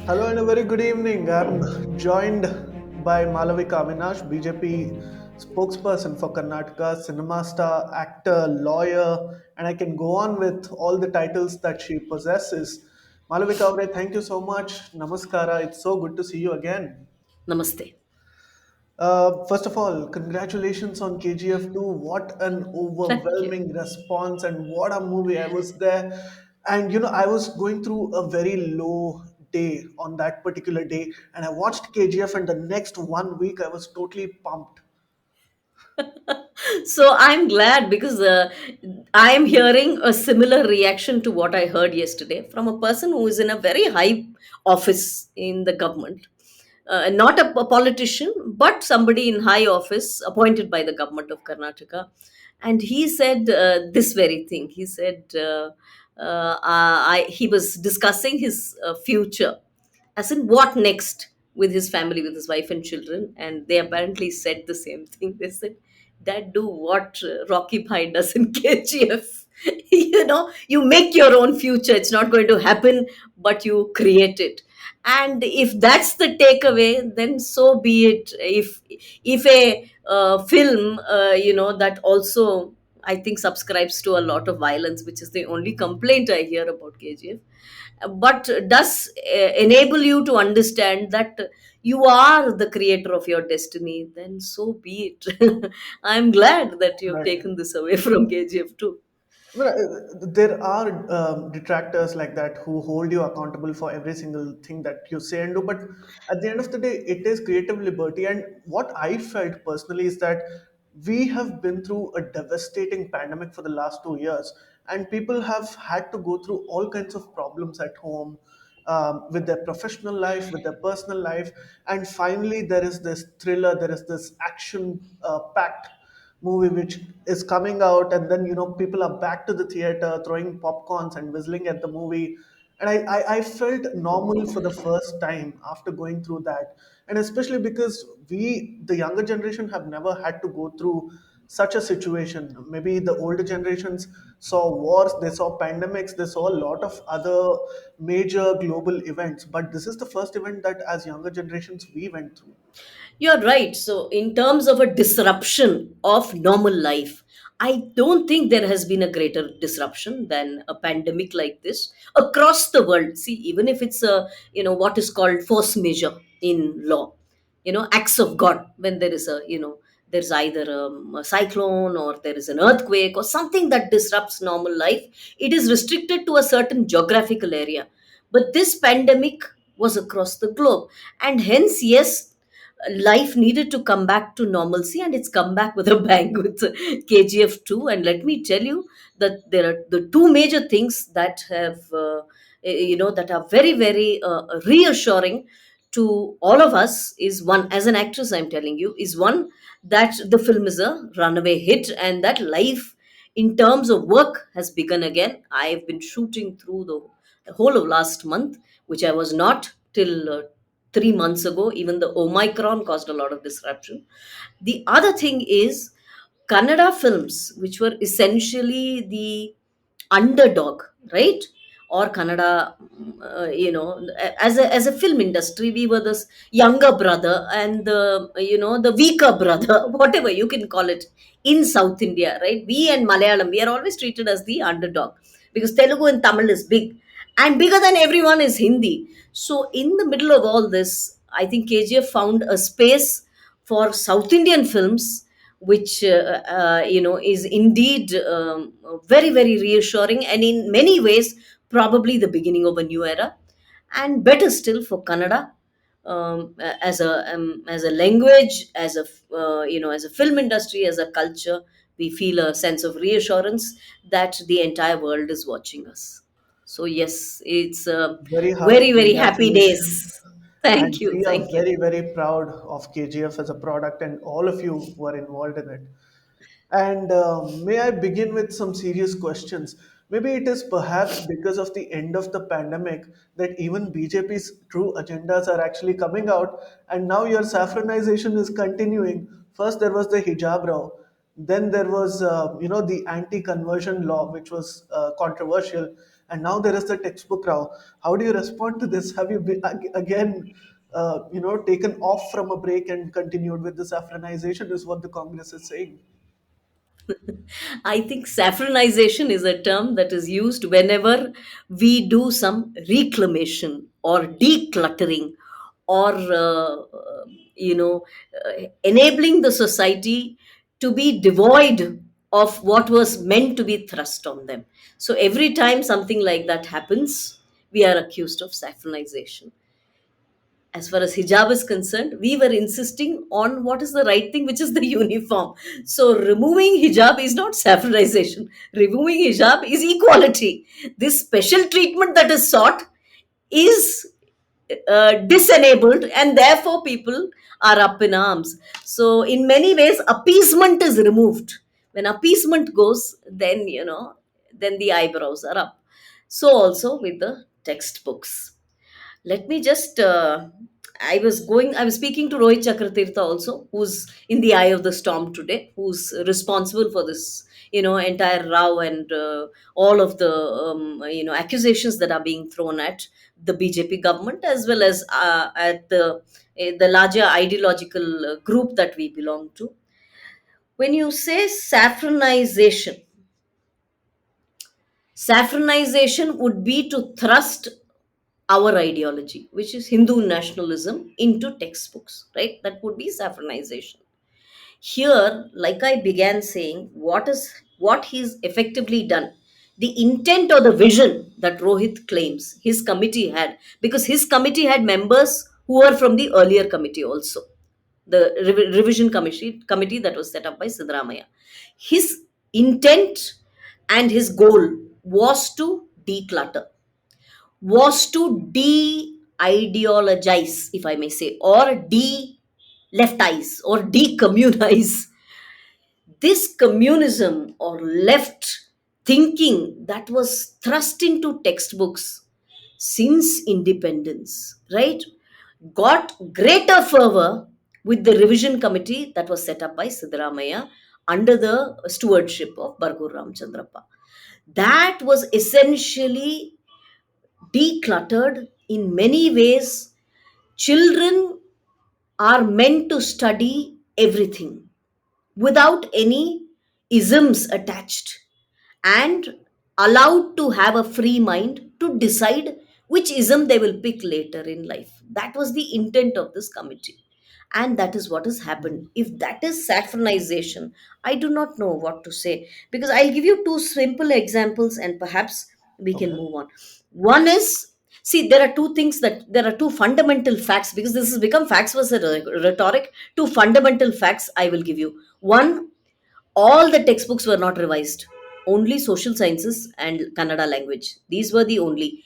Hello and a very good evening. I'm joined by Malavika Avinash, BJP spokesperson for Karnataka, cinema star, actor, lawyer, and I can go on with all the titles that she possesses. Malavika Avre, thank you so much. Namaskara. It's so good to see you again. Namaste. First of all, congratulations on KGF 2. What an Thank you. overwhelming response and what a movie. I was there and I was going through a very low day on that particular day and I watched KGF and the next 1 week I was totally pumped. So I'm glad because I am hearing a similar reaction to what I heard yesterday from a person who is in a very high office in the government. Not a politician, but somebody in high office appointed by the government of Karnataka. And he said this very thing. He said he was discussing his future, as in what next with his family, with his wife and children. And they apparently said the same thing. They said, Dad, do what Rocky Bhai does in KGF. You make your own future. It's not going to happen, but you create it. And if that's the takeaway, then so be it. If a film, that also I think subscribes to a lot of violence, which is the only complaint I hear about KGF, but does enable you to understand that you are the creator of your destiny, then so be it. I'm glad that you have Right. taken this away from KGF too. Well, there are detractors like that who hold you accountable for every single thing that you say and do. But at the end of the day, it is creative liberty. And what I felt personally is that we have been through a devastating pandemic for the last 2 years, and people have had to go through all kinds of problems at home, with their professional life, with their personal life. And finally, there is this thriller, there is this action packed movie which is coming out, and then people are back to the theater throwing popcorns and whistling at the movie. And I felt normal for the first time after going through that, and especially because we, the younger generation, have never had to go through such a situation. Maybe the older generations saw wars, they saw pandemics, they saw a lot of other major global events, but this is the first event that as younger generations we went through. You're right. So, in terms of a disruption of normal life, I don't think there has been a greater disruption than a pandemic like this across the world. See, even if it's what is called force majeure in law, acts of God, when there is there's either a cyclone or there is an earthquake or something that disrupts normal life, it is restricted to a certain geographical area. But this pandemic was across the globe. And hence, yes, life needed to come back to normalcy, and it's come back with a bang with KGF 2. And let me tell you that there are the two major things that have that are very very reassuring to all of us. Is one, as an actress I'm telling you, is one, that the film is a runaway hit and that life in terms of work has begun again. I've been shooting through the whole of last month, which I was not till 3 months ago. Even the Omicron caused a lot of disruption. The other thing is Kannada films, which were essentially the underdog, right? Or Kannada, as a film industry, we were this younger brother and the weaker brother, whatever you can call it, in South India, right? We and Malayalam, we are always treated as the underdog because Telugu and Tamil is big, and bigger than everyone is Hindi. So, in the middle of all this, I think KGF found a space for South Indian films, which is indeed very very reassuring, and in many ways probably the beginning of a new era. And better still for Kannada, as a language, as a as a film industry, as a culture, we feel a sense of reassurance that the entire world is watching us. So yes, it's Very hearty very very happy congratulations. days. Thank And you, we are thank you. very, very proud of KGF as a product and all of you who are involved in it. And may I begin with some serious questions? Maybe it is perhaps because of the end of the pandemic that even BJP's true agendas are actually coming out, and now your saffronization is continuing. First, there was the hijab row, then there was, the anti-conversion law, which was controversial, and now there is the textbook row. How do you respond to this? Have you been, again, taken off from a break and continued with this saffronization? Is what the Congress is saying. I think saffronization is a term that is used whenever we do some reclamation or decluttering or, enabling the society to be devoid of what was meant to be thrust on them. So every time something like that happens, we are accused of saffronization. As far as hijab is concerned, we were insisting on what is the right thing, which is the uniform. So removing hijab is not saffronization. Removing hijab is equality. This special treatment that is sought is disenabled, and therefore people are up in arms. So in many ways, appeasement is removed. When appeasement goes, then then the eyebrows are up. So also with the textbooks. Let me just I was speaking to Rohit Chakratirtha also, who's in the eye of the storm today, who's responsible for this entire row and all of the accusations that are being thrown at the BJP government, as well as at the larger ideological group that we belong to. When you say saffronization would be to thrust our ideology, which is Hindu nationalism, into textbooks, right? That would be saffronization. Here, like I began saying, what he's effectively done, the intent or the vision that Rohit claims his committee had, because his committee had members who were from the earlier committee also, the revision committee that was set up by Sidramaya. His intent and his goal was to declutter, was to de ideologize, if I may say, or de leftize or decommunize this communism or left thinking that was thrust into textbooks since independence, right? Got greater fervor with the revision committee that was set up by Siddaramaya under the stewardship of Bargur Ramchandrappa. That was essentially decluttered in many ways. Children are meant to study everything without any isms attached, and allowed to have a free mind to decide which ism they will pick later in life. That was the intent of this committee. And that is what has happened. If that is saffronization, I do not know what to say. Because I'll give you two simple examples and perhaps we can Okay. move on. One is, see, there are two fundamental facts, because this has become facts versus rhetoric. Two fundamental facts I will give you. One, all the textbooks were not revised. Only social sciences and Kannada language. These were the only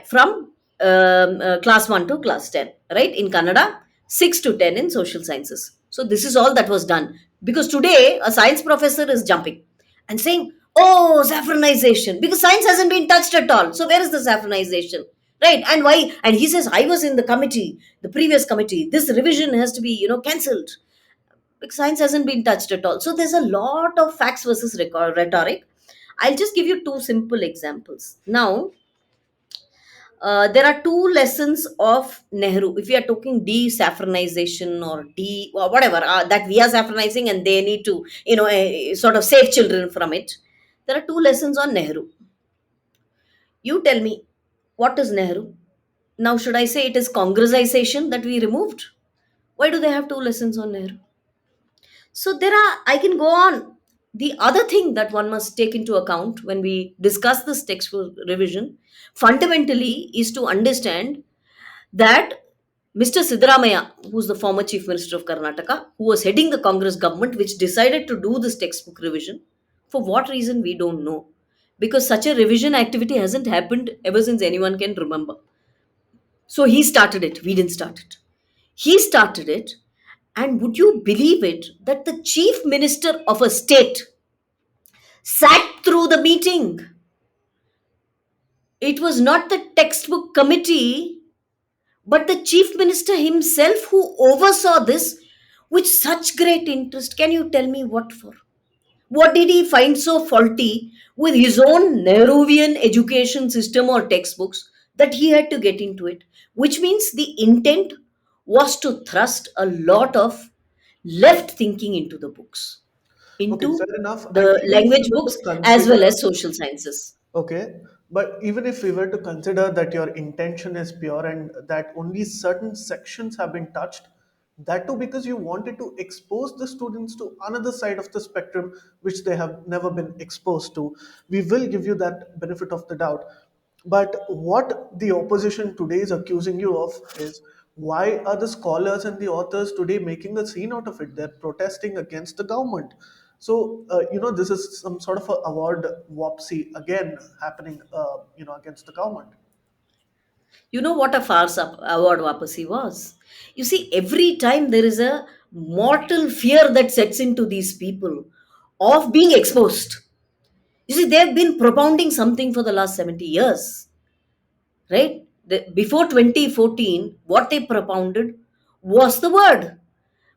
from class 1 to class 10, right? In Kannada, 6 to 10 in social sciences. So this is all that was done. Because today, a science professor is jumping and saying, oh, saffronization, because science hasn't been touched at all. So where is the saffronization? Right? And why? And he says, I was in the committee, the previous committee. This revision has to be, cancelled, like science hasn't been touched at all. So there's a lot of facts versus rhetoric. I'll just give you two simple examples. Now, there are two lessons of Nehru. If we are talking de-saffronization or or whatever, that we are saffronizing and they need to, sort of save children from it. There are two lessons on Nehru. You tell me, what is Nehru? Now, should I say it is Congressization that we removed? Why do they have two lessons on Nehru? So I can go on. The other thing that one must take into account when we discuss this textbook revision fundamentally is to understand that Mr. Siddaramaya, who's the former Chief Minister of Karnataka, who was heading the Congress government which decided to do this textbook revision, for what reason we don't know. Because such a revision activity hasn't happened ever since anyone can remember. So he started it, we didn't start it. He started it, and would you believe it that the chief minister of a state sat through the meeting? It was not the textbook committee, but the chief minister himself who oversaw this with such great interest. Can you tell me what for? What did he find so faulty with his own Nehruvian education system or textbooks that he had to get into it? Which means the intent was to thrust a lot of left thinking into the books, Okay, into fair enough. And the even if we language were to books as well consider, as social sciences. okay, but even if we were to consider that your intention is pure and that only certain sections have been touched, that too because you wanted to expose the students to another side of the spectrum which they have never been exposed to, we will give you that benefit of the doubt. But what the opposition today is accusing you of is, why are the scholars and the authors today making a scene out of it? They're protesting against the government. So, this is some sort of a award wopsy again happening, against the government. You know what a farce award wapasi was? You see, every time there is a mortal fear that sets into these people of being exposed. You see, they've been propounding something for the last 70 years, right? Before 2014, what they propounded was the word.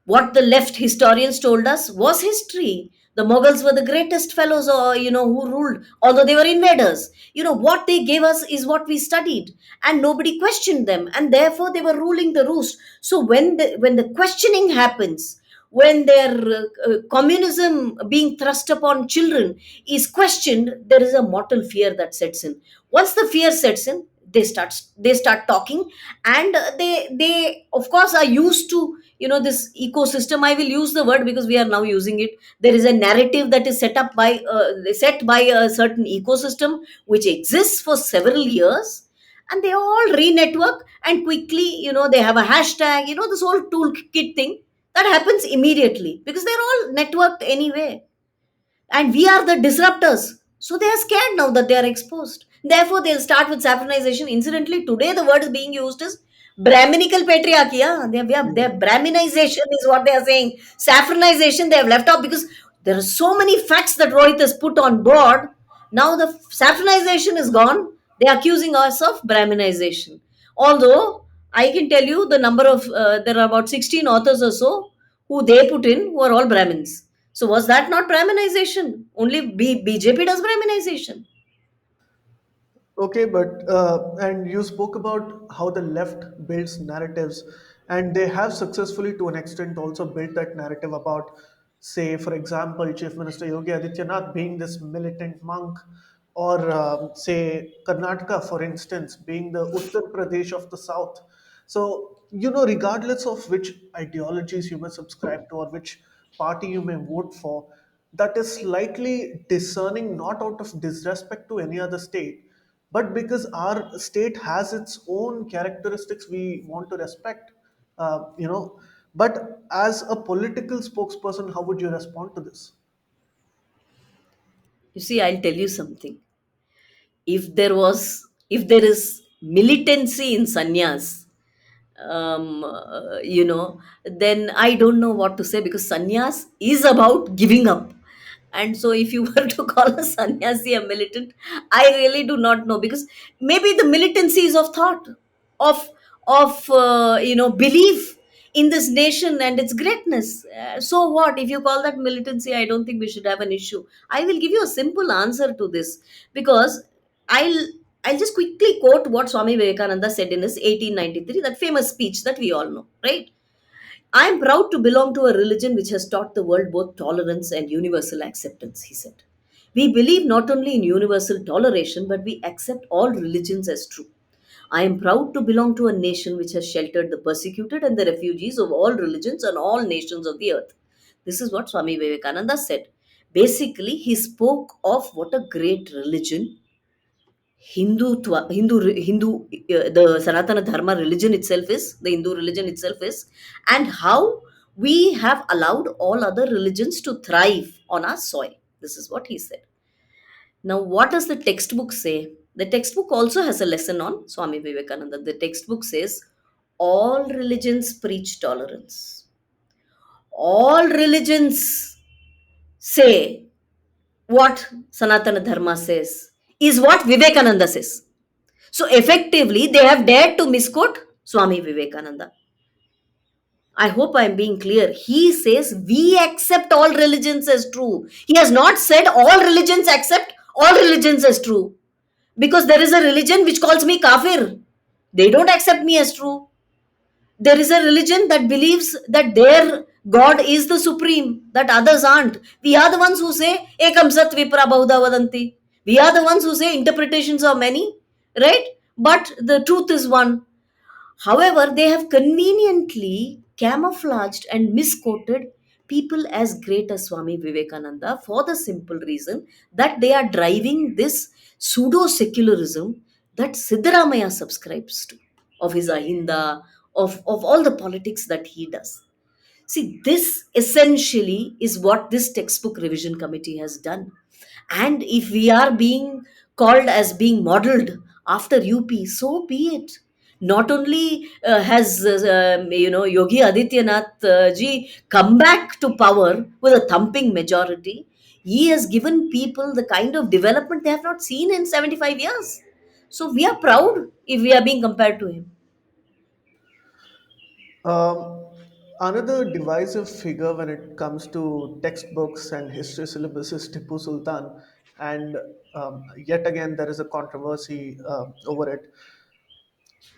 What the left historians told us was history. The Mughals were the greatest fellows, who ruled, although they were invaders. What they gave us is what we studied, and nobody questioned them, and therefore they were ruling the roost. So when the questioning happens, when their communism being thrust upon children is questioned, there is a mortal fear that sets in. Once the fear sets in, they start talking, and they of course are used to this ecosystem. I will use the word because we are now using it. There is a narrative that is set by a certain ecosystem which exists for several years, and they all re-network, and quickly they have a hashtag, this whole toolkit thing that happens immediately because they're all networked anyway, and we are the disruptors. So they are scared now that they are exposed. Therefore, they'll start with saffronization. Incidentally, today the word is being used as Brahminical patriarchy. Yeah? Their Mhm. Brahminization is what they are saying. Saffronization they have left out because there are so many facts that Rohit has put on board. Now the saffronization is gone. They are accusing us of Brahminization. Although I can tell you the number of there are about 16 authors or so who they put in who are all Brahmins. So was that not Brahminization? Only BJP does Brahminization. Okay, but and you spoke about how the left builds narratives, and they have successfully, to an extent, also built that narrative about, say, for example, Chief Minister Yogi Adityanath being this militant monk, or say Karnataka, for instance, being the Uttar Pradesh of the South. So, regardless of which ideologies you may subscribe to or which party you may vote for, that is slightly discerning, not out of disrespect to any other state, but because our state has its own characteristics we want to respect. But as a political spokesperson, how would you respond to this? You see, I'll tell you something. If there is militancy in sannyas, then I don't know what to say, because sannyas is about giving up. And so, if you were to call a sannyasi a militant, I really do not know, because maybe the militancy is of thought, of belief in this nation and its greatness. So what if you call that militancy? I don't think we should have an issue. I will give you a simple answer to this, because I'll I'll just quickly quote what Swami Vivekananda said in his 1893, that famous speech that we all know, right? I am proud to belong to a religion which has taught the world both tolerance and universal acceptance, he said. We believe not only in universal toleration, but we accept all religions as true. I am proud to belong to a nation which has sheltered the persecuted and the refugees of all religions and all nations of the earth. This is what Swami Vivekananda said. Basically, he spoke of what a great religion the Sanatana Dharma religion itself is, the Hindu religion itself is, and how we have allowed all other religions to thrive on our soil. This is what he said. Now, what does the textbook say? The textbook also has a lesson on Swami Vivekananda. The textbook says all religions preach tolerance. All religions say what Sanatana Dharma says is what Vivekananda says. So effectively, they have dared to misquote Swami Vivekananda. I hope I'm being clear. He says we accept all religions as true. He has not said all religions accept all religions as true. Because there is a religion which calls me kafir. They don't accept me as true. There is a religion that believes that their God is the supreme, that others aren't. We are the ones who say, Ekam Sat Vipra Bahuda Vadanti. We are the ones who say interpretations are many, right? But the truth is one. However, they have conveniently camouflaged and misquoted people as great as Swami Vivekananda for the simple reason that they are driving this pseudo secularism that Siddaramaya subscribes to, of his Ahinda, of all the politics that he does. See, this essentially is what this textbook revision committee has done. And if we are being called as being modeled after UP, so be it. Not only has Yogi Adityanath ji come back to power with a thumping majority, he has given people the kind of development they have not seen in 75 years. So we are proud if we are being compared to him. Um, Another divisive figure when it comes to textbooks and history syllabus is Tipu Sultan, and yet again there is a controversy over it.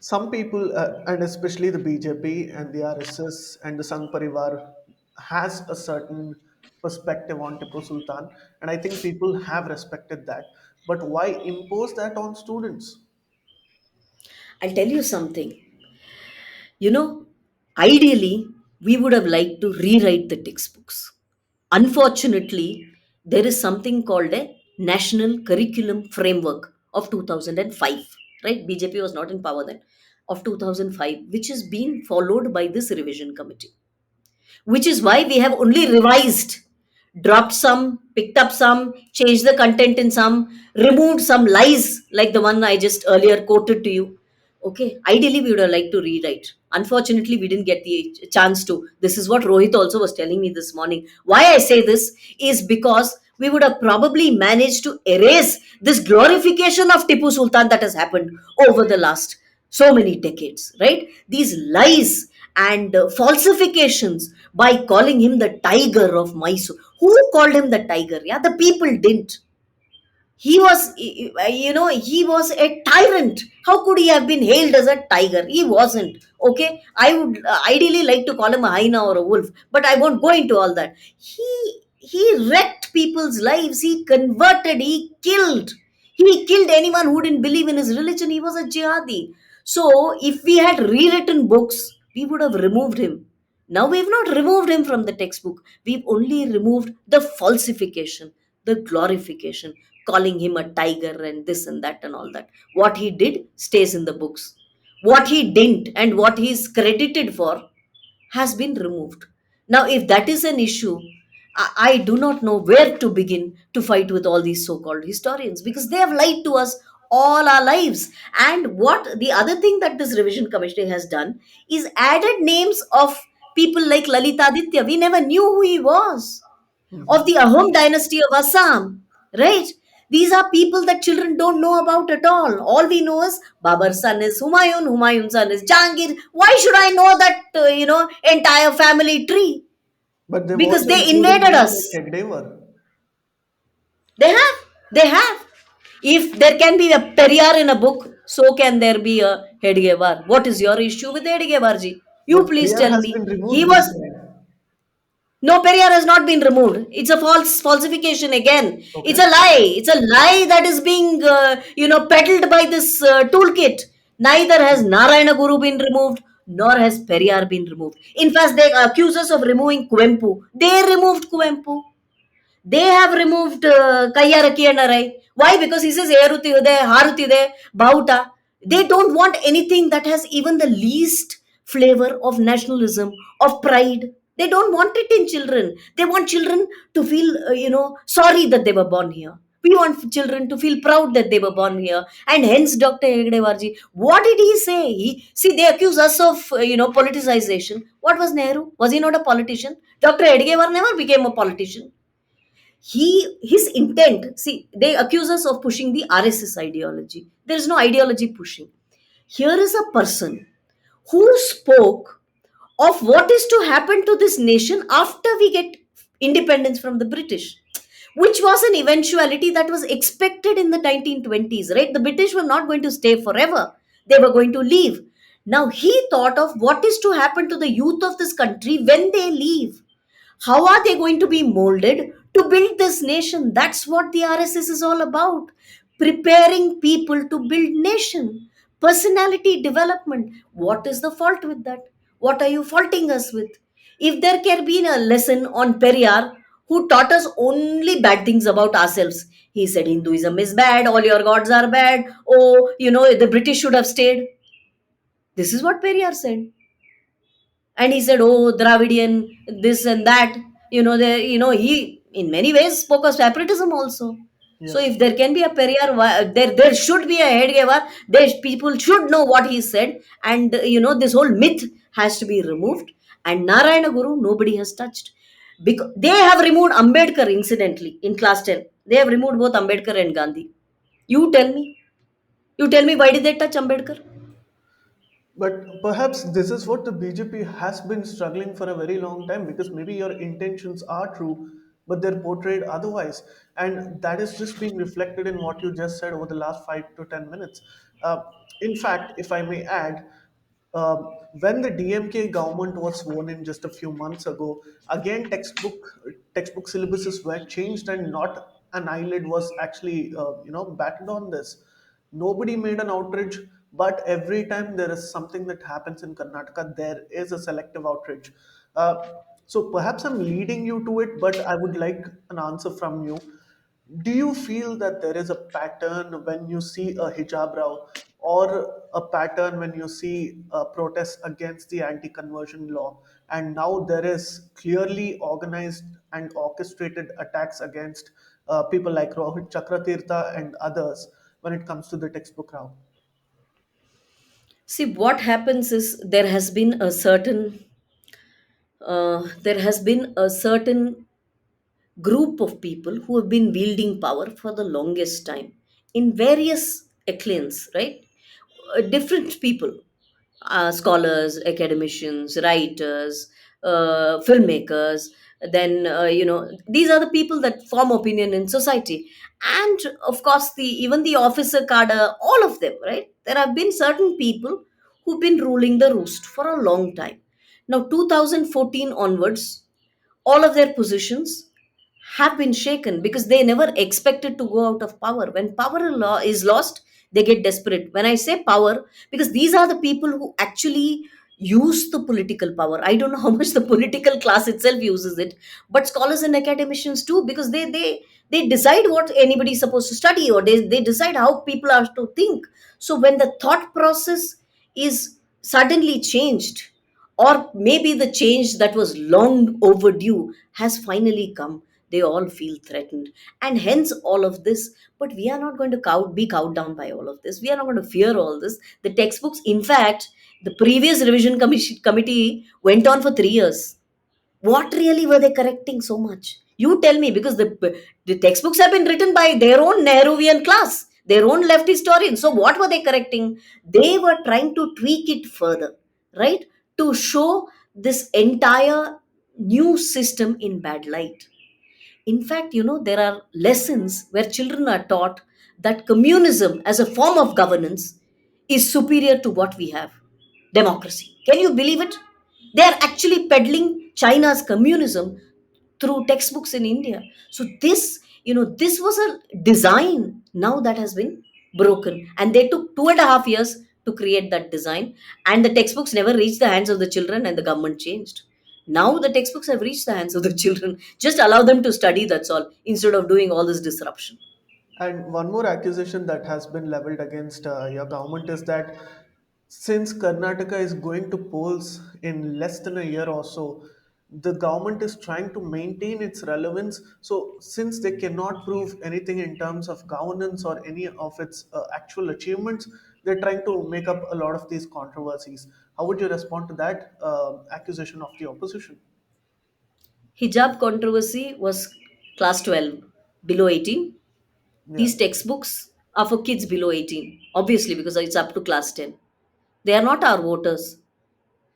Some people, and especially the BJP and the RSS and the Sangh Parivar, has a certain perspective on Tipu Sultan, and I think people have respected that. But why impose that on students? I'll tell you something. You know, ideally, we would have liked to rewrite the textbooks. Unfortunately, there is something called a National Curriculum Framework of 2005, right? BJP was not in power then, of 2005, which is being followed by this revision committee, which is why we have only revised, dropped some, picked up some, changed the content in some, removed some lies like the one I just earlier quoted to you. Okay, ideally we would have liked to rewrite. Unfortunately, we didn't get the chance to. This is what Rohit also was telling me this morning. Why I say this is because we would have probably managed to erase this glorification of Tipu Sultan that has happened over the last so many decades, right? These lies and falsifications by calling him the tiger of Mysore. Who called him the tiger? Yeah, the people didn't. He was, he was a tyrant. How could he have been hailed as a tiger? He wasn't. Okay, I would ideally like to call him a hyena or a wolf, but I won't go into all that. He wrecked people's lives. He converted. He killed. He killed anyone who didn't believe in his religion. He was a jihadi. So, if we had rewritten books, we would have removed him. Now we've not removed him from the textbook. We've only removed the falsification, the glorification, calling him a tiger and this and that and all that. What he did stays in the books. What he didn't and what he's credited for has been removed. Now, if that is an issue, I do not know where to begin to fight with all these so called historians because they have lied to us all our lives. And what the other thing that this revision commission has done is added names of people like Lalitaditya. We never knew who he was, of the Ahom dynasty of Assam, right? These are people that children don't know about at all. All we know is Babar's son is Humayun, Humayun's son is Jahangir. Why should I know that, entire family tree? But they've Because also they included invaded names like us. Hegdevar. They have. They have. If there can be a Periyar in a book, so can there be a Hedgevar. What is your issue with Hedgevarji? You But please Periyar tell has me. been He removed this was time. No, Periyar has not been removed. It's a falsification again. It's Okay. a lie. It's a lie that is being, peddled by this toolkit. Neither has Narayana Guru been removed, nor has Periyar been removed. In fact, they accuse us of removing Kuempu. They removed Kuempu. They have removed Kayyaraki and Arai. Why? Because he says Eruti Ude, Haruti De, Bauta. They don't want anything that has even the least flavor of nationalism, of pride. They don't want it in children. They want children to feel, sorry that they were born here. We want children to feel proud that they were born here. And hence, Dr. Hegdewarji, what did he say? See, they accuse us of, politicization. What was Nehru? Was he not a politician? Dr. Hedgewar never became a politician. His intent, see, they accuse us of pushing the RSS ideology. There is no ideology pushing. Here is a person who spoke of what is to happen to this nation after we get independence from the British, which was an eventuality that was expected in the 1920s, right? The British were not going to stay forever, they were going to leave. Now, he thought of what is to happen to the youth of this country when they leave. How are they going to be molded to build this nation? That's what the RSS is all about. Preparing people to build nation. Personality development. What is the fault with that? What are you faulting us with? If there can be a lesson on Periyar, who taught us only bad things about ourselves. He said Hinduism is bad, all your gods are bad. Oh, the British should have stayed. This is what Periyar said. And he said, "Oh, Dravidian, this and that." He in many ways spoke of separatism also. So Yes. if there can be a Periyar, there should be a Hedgewar. There people should know what he said, and this whole myth has to be removed. And Narayana Guru, nobody has touched, because they have removed Ambedkar. Incidentally, in class 10, they have removed both Ambedkar and Gandhi. You tell me, you tell me, why did they touch Ambedkar? But perhaps this is what the BJP has been struggling for a very long time, because maybe your intentions are true, but they're portrayed otherwise. And that is just being reflected in what you just said over the last 5 to 10 minutes. Uh, in fact, if I may add, when the DMK government was sworn in just a few months ago, again textbook syllabuses were changed, and not an eyelid was actually battened on this. Nobody made an outrage, but every time there is something that happens in Karnataka, there is a selective outrage. So perhaps I'm leading you to it, but I would like an answer from you. Do you feel that there is a pattern when you see a hijab row, or a pattern when you see protests against the anti-conversion law, and now there is clearly organized and orchestrated attacks against people like Rohit Chakratirtha and others when it comes to the textbook row? See, what happens is there has been a certain group of people who have been wielding power for the longest time in various echelons, right? Different people, scholars, academicians, writers, filmmakers. Then these are the people that form opinion in society, and of course the even the officer cadre, all of them, right? There have been certain people who've been ruling the roost for a long time. Now, 2014 onwards, all of their positions have been shaken because they never expected to go out of power. When is lost, they get desperate. When I say power, because these are the people who actually use the political power. I don't know how much the political class itself uses it, but scholars and academicians too, because they decide what anybody is supposed to study, or they decide how people are to think. So when the thought process is suddenly changed, or maybe the change that was long overdue has finally come, they all feel threatened, and hence all of this. But we are not going to be cowed down by all of this. We are not going to fear all this. The textbooks, in fact, the previous revision committee went on for 3 years. What really were they correcting so much? You tell me, because the textbooks have been written by their own Nehruvian class, their own left historians. So what were they correcting? They were trying to tweak it further, right? To show this entire new system in bad light. In fact, there are lessons where children are taught that communism as a form of governance is superior to what we have, democracy. Can you believe it? They are actually peddling China's communism through textbooks in India. So this was a design now that has been broken. And they took 2.5 years to create that design. And the textbooks never reached the hands of the children, and the government changed. Now the textbooks have reached the hands of the children. Just allow them to study, that's all, instead of doing all this disruption. And one more accusation that has been leveled against your government is that since Karnataka is going to polls in less than a year or so, the government is trying to maintain its relevance. So, since they cannot prove anything in terms of governance or any of its actual achievements, they're trying to make up a lot of these controversies. How would you respond to that accusation of the opposition? Hijab controversy was class 12, below 18. Yeah. These textbooks are for kids below 18, obviously, because it's up to class 10. They are not our voters.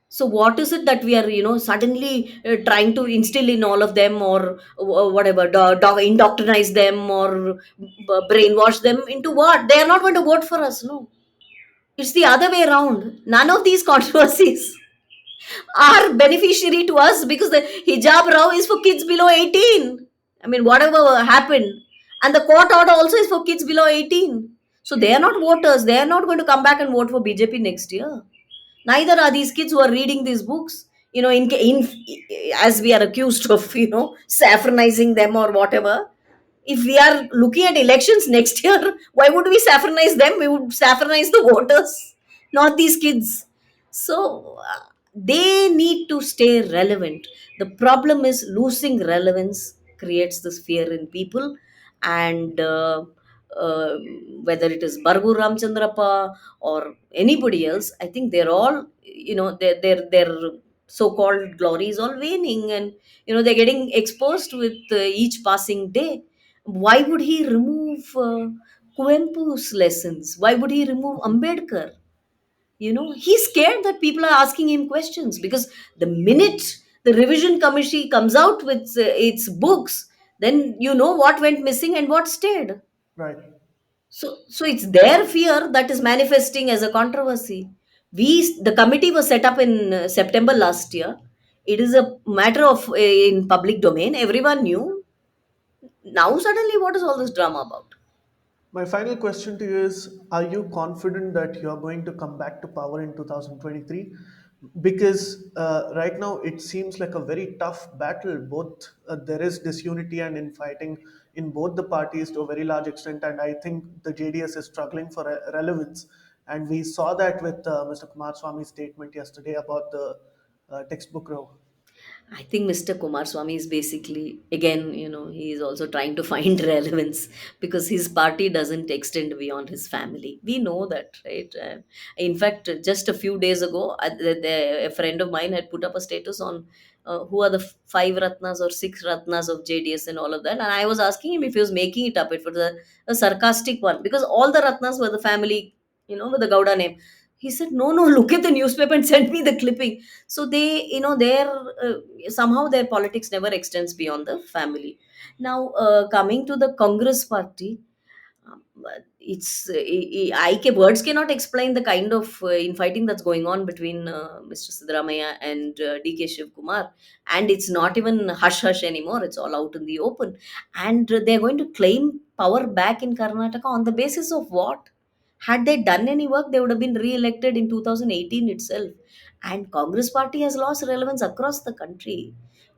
So what is it that we are, suddenly trying to instill in all of them, or whatever, indoctrinize them, or brainwash them into what? They are not going to vote for us. No, it's the other way around. None of these controversies are beneficiary to us, because the hijab row is for kids below 18. I mean, whatever happened. And the court order also is for kids below 18. So they are not voters. They are not going to come back and vote for BJP next year. Neither are these kids who are reading these books. As we are accused of, saffronizing them or whatever. If we are looking at elections next year, why would we saffronize them? We would saffronize the voters, not these kids. So they need to stay relevant. The problem is losing relevance creates this fear in people, and uh, whether it is Bargu Ramchandrappa or anybody else, I think they're all, their so-called glory is all waning, and they're getting exposed with each passing day. Why would he remove Kuempu's lessons? Why would he remove Ambedkar? He's scared that people are asking him questions, because the minute the revision committee comes out with its books, then you know what went missing and what stayed. Right. So it's their fear that is manifesting as a controversy. The committee was set up in September last year. It is a matter of in public domain. Everyone knew. Now suddenly, what is all this drama about? My final question to you is: are you confident that you are going to come back to power in 2023? Because right now it seems like a very tough battle. Both there is disunity and infighting in both the parties to a very large extent, and I think the JDS is struggling for relevance. And we saw that with Mr. Kumar Swami's statement yesterday about the textbook row. I think Mr. Kumaraswamy is basically, again, he is also trying to find relevance, because his party doesn't extend beyond his family. We know that, right? In fact, just a few days ago, a friend of mine had put up a status on who are the five Ratnas or six Ratnas of JDS and all of that. And I was asking him if he was making it up. It was a sarcastic one, because all the Ratnas were the family, with the Gowda name. He said, no, no, look at the newspaper and send me the clipping. So they, their somehow their politics never extends beyond the family. Now coming to the Congress party, um, it's words cannot explain the kind of infighting that's going on between Mr. Siddaramaiah and DK Shiv Kumar. And it's not even hush hush anymore, it's all out in the open. And they're going to claim power back in Karnataka on the basis of what? Had they done any work, they would have been re-elected in 2018 itself. And Congress party has lost relevance across the country.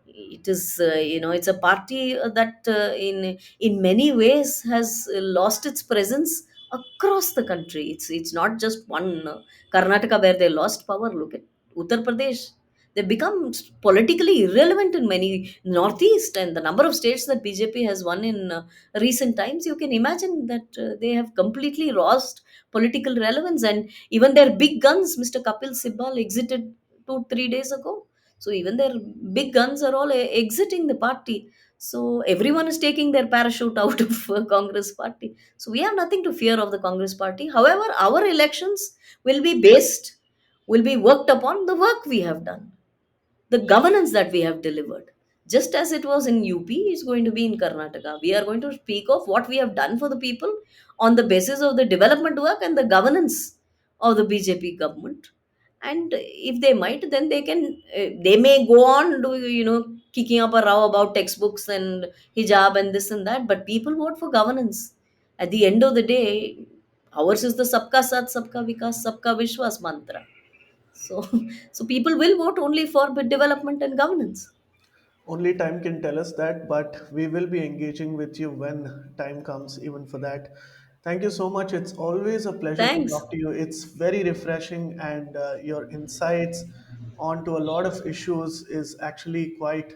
It is, it's a party that in many ways has lost its presence across the country. It's not just one Karnataka where they lost power. Look at Uttar Pradesh. They become politically irrelevant in many northeast, and the number of states that BJP has won in recent times, you can imagine that they have completely lost political relevance. And even their big guns, Mr. Kapil Sibal exited 2 3 days ago. So even their big guns are all exiting the party. So everyone is taking their parachute out of Congress party. So we have nothing to fear of the Congress party. However, our elections will be based, will be worked upon the work we have done, the governance that we have delivered. Just as it was in UP, it's going to be in Karnataka. We are going to speak of what we have done for the people on the basis of the development work and the governance of the BJP government. And if they might, then they may go on do, kicking up a row about textbooks and hijab and this and that, but people vote for governance. At the end of the day, ours is the Sabka Sath, Sabka Vikas, Sabka Vishwas mantra. So, so people will vote only for development and governance. Only time can tell us that, but we will be engaging with you when time comes, even for that. Thank you so much. It's always a pleasure to Thanks. talk to you. It's very refreshing, and your insights onto a lot of issues is actually quite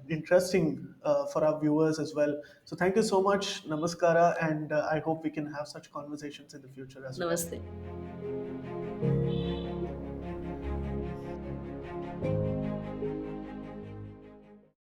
interesting for our viewers as well. So, thank you so much, Namaskara, and I hope we can have such conversations in the future as well. Namaste.